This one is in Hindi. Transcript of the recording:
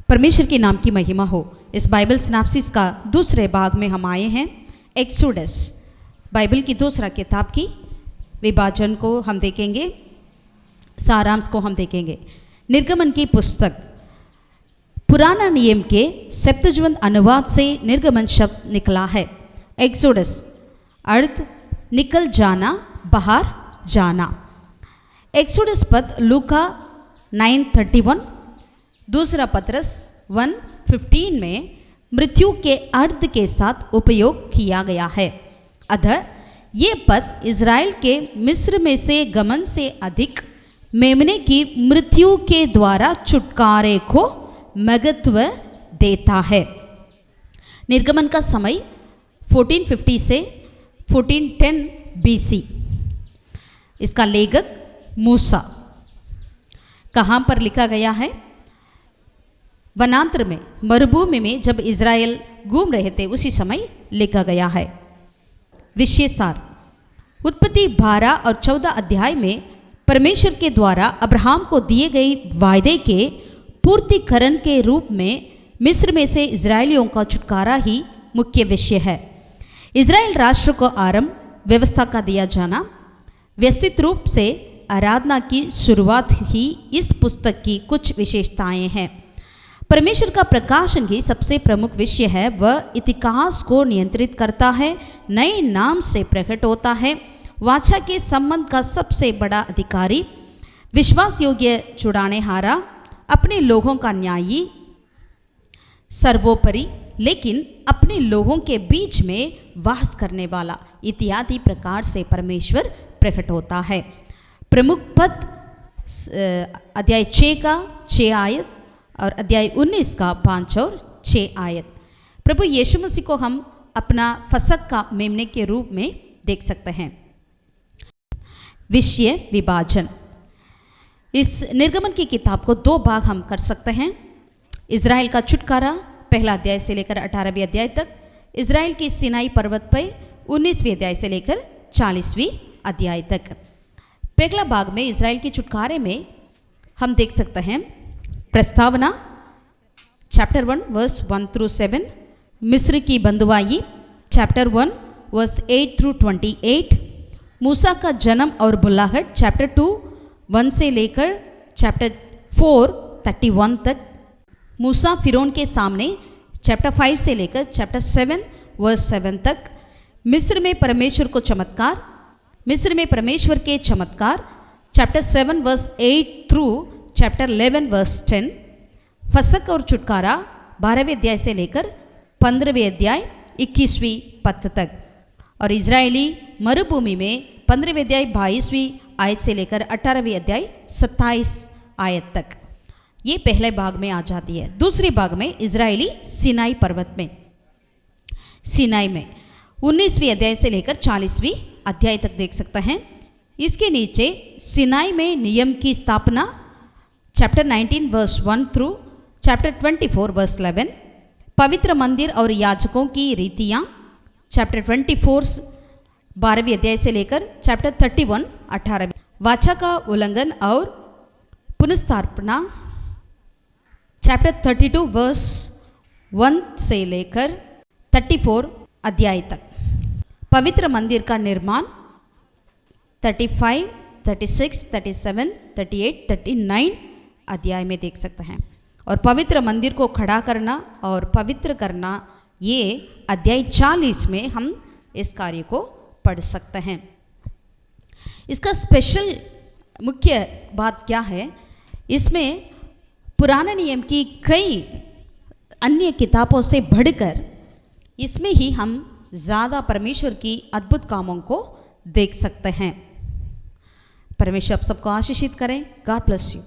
परमेश्वर के नाम की महिमा हो। इस बाइबल सिनॉप्सिस का दूसरे भाग में हम आए हैं। एक्सोडस बाइबल की दूसरा किताब की विभाजन को हम देखेंगे, सारांश को हम देखेंगे। निर्गमन की पुस्तक पुराना नियम के सेप्तुअजिंट अनुवाद से निर्गमन शब्द निकला है। एक्सोडस अर्थ निकल जाना, बाहर जाना। एक्सोडस पद लूका 9:31, दूसरा पत्रस 1:15 में मृत्यु के अर्थ के साथ उपयोग किया गया है। अतः ये पद इज़राइल के मिस्र में से गमन से अधिक मेमने की मृत्यु के द्वारा छुटकारे को महत्व देता है। निर्गमन का समय 1450 से 1410 BC। इसका लेखक मूसा। कहाँ पर लिखा गया है? वनांतर में, मरुभूमि में जब इज़राइल घूम रहे थे उसी समय लिखा गया है। विषय सार उत्पत्ति 12 और 14 अध्याय में परमेश्वर के द्वारा अब्राहम को दिए गए वायदे के पूर्तिकरण के रूप में मिस्र में से इज़राइलियों का छुटकारा ही मुख्य विषय है। इज़राइल राष्ट्र को आरंभ, व्यवस्था का दिया जाना, व्यवस्थित रूप से आराधना की शुरुआत ही इस पुस्तक की कुछ विशेषताएं हैं। परमेश्वर का प्रकाशन ही सबसे प्रमुख विषय है। वह इतिहास को नियंत्रित करता है, नए नाम से प्रकट होता है, वाचा के संबंध का सबसे बड़ा अधिकारी, विश्वास योग्य छुड़ाने हारा, अपने लोगों का न्यायी, सर्वोपरि लेकिन अपने लोगों के बीच में वास करने वाला इत्यादि प्रकार से परमेश्वर प्रकट होता है। प्रमुख पद अध्याय 6 का 6 आयत और अध्याय 19 का 5 और 6 आयत। प्रभु यीशु मसीह को हम अपना फसक का मेमने के रूप में देख सकते हैं। विषय विभाजन। इस निर्गमन की किताब को 2 भाग हम कर सकते हैं। इज़राइल का छुटकारा पहला अध्याय से लेकर 18वें अध्याय तक, इज़राइल की सिनाई पर्वत पर 19वें अध्याय से लेकर 40वें अध्याय तक। पहला भाग में इज़राइल के छुटकारे में हम देख सकते हैं प्रस्तावना चैप्टर 1 वर्स 1 through 7, मिस्र की बंधुआई चैप्टर 1 वर्स 8 through 28, मूसा का जन्म और बुलाहट चैप्टर 2 1 से लेकर चैप्टर 4 31 तक, मूसा फिरौन के सामने चैप्टर 5 से लेकर चैप्टर 7 वर्स 7 तक, मिस्र में परमेश्वर को चमत्कार, मिस्र में परमेश्वर के चमत्कार chapter 7 verse 8 through chapter 11 verse 10, फसक और छुटकारा 12वें अध्याय से लेकर 15वें अध्याय 21वीं पद तक, और इजरायली मरुभूमि में 15वें अध्याय 22वीं आयत से लेकर 18वें अध्याय 27 आयत तक। ये पहले भाग में आ जाती है। दूसरे भाग में इजरायली सिनाई पर्वत में, सिनाई में 19वीं अध्याय से लेकर 40वीं अध्याय तक देख सकते हैं। इसके नीचे सिनाई में नियम की स्थापना chapter 19 verse 1 through chapter 24 verse 11, पवित्र मंदिर और याजकों की रीतियाँ चैप्टर 24 12वें अध्याय से लेकर चैप्टर 31 18वें, वाचा का उल्लंघन और पुनर्स्थापना चैप्टर 32 वर्स 1 से लेकर 34 अध्याय तक, पवित्र मंदिर का निर्माण 35 36 37 38 39 अध्याय में देख सकते हैं, और पवित्र मंदिर को खड़ा करना और पवित्र करना ये अध्याय 40 में हम इस कार्य को पढ़ सकते हैं। इसका स्पेशल मुख्य बात क्या है? इसमें पुराने नियम की कई अन्य किताबों से बढ़कर इसमें ही हम ज़्यादा परमेश्वर की अद्भुत कामों को देख सकते हैं। परमेश्वर आप सबको आशीषित करें। God bless you.